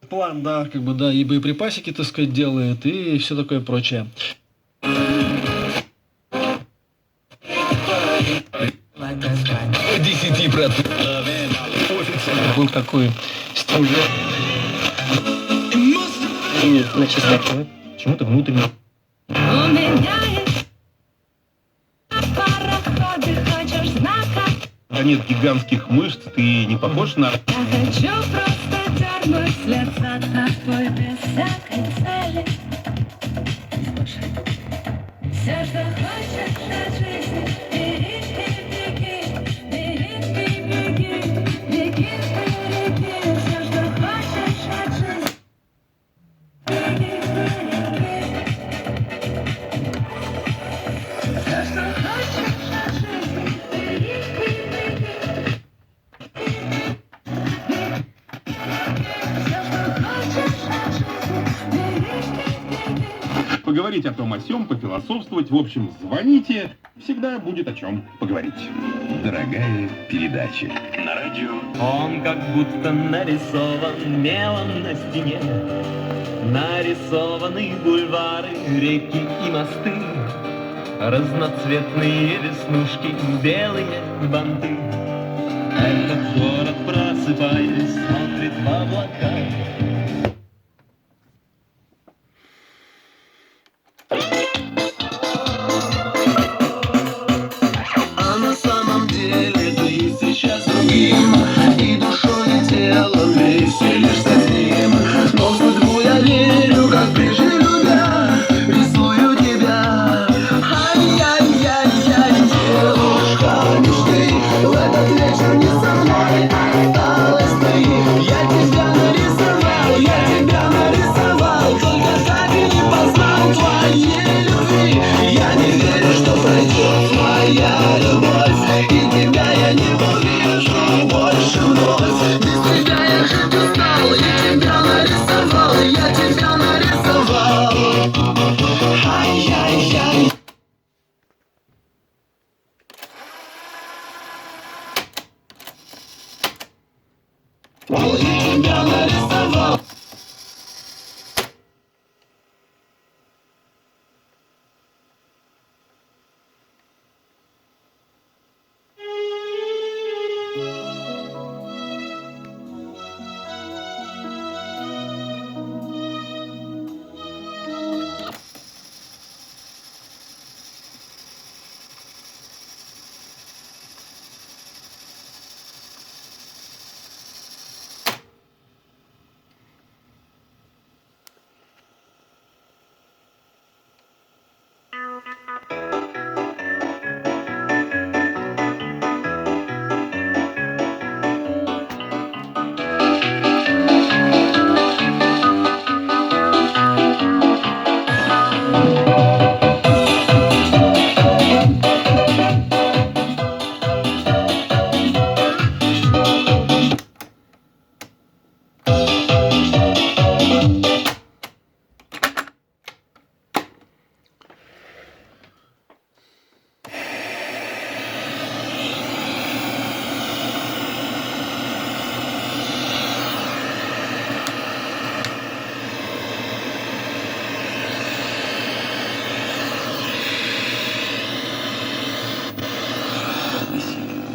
План, да, как бы, да, и боеприпасики, так сказать, делает, и все такое прочее. 10%. Был такой стиль. На чистоту. Почему-то внутренне. У меня есть пароходы, хочешь знака? Да нет гигантских мышц, ты не похож на... Я хочу просто дернуть с лица твой без всякой цели. Слушай, все, что хочешь от жизни, бери, беги, бери, беги, беги, беги, все, что хочешь от жизни, беги, беги, все, что хочешь от жизни, бери, беги. Поговорить о том о сём, пофилософствовать, в общем, звоните, всегда будет о чем поговорить. Дорогая передача. На радио. Он как будто нарисован мелом на стене. Нарисованы бульвары, реки и мосты, разноцветные веснушки, белые банты. Этот город, просыпаясь, смотрит в облака. А на самом деле ты сейчас другим, и душой, и телом веселишься с ним. Но в судьбу я верю, как прежде любя, рисую тебя. Ай-яй-яй-яй, девушка мечты, в этот вечер не со мной осталась ты. Я тебя нарисовал, только так и не познал твоей любви. Я не верю, что пройдет моя любовь, и тебя я не увижу больше вновь. Без тебя я жить устал, я тебя нарисовал, я тебя нарисовал. Ай-яй-яй. Я тебя нарисовал.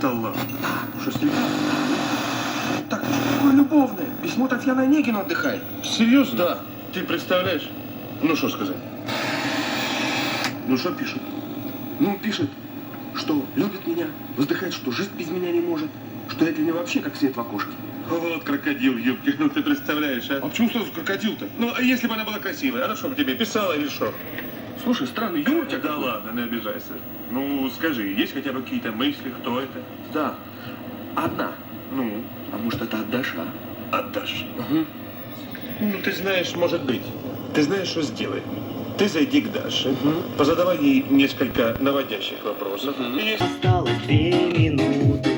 Да ладно. Что, серьезно? Так, это же такое любовное. Письмо Татьяны Онегину отдыхает. Серьезно? Да. Ты представляешь? Ну, что сказать? Ну, что пишет? Ну, пишет, что любит меня, вздыхает, что жить без меня не может, что я для него вообще как свет в окошке. Вот крокодил в юбке, ну ты представляешь, а? А почему сразу крокодил-то? Ну, а если бы она была красивой, она что бы тебе писала или что? Слушай, странный юмор у тебя. Да ладно, не обижайся. Ну, скажи, есть хотя бы какие-то мысли, кто это? Да. Одна. Ну, А может, это от Даши, а? отдашь. Угу. Ну, ты знаешь, может быть. Ты знаешь, что сделай. Ты зайди к Даше, позадавай ей несколько наводящих вопросов. И если Осталось 2 минуты.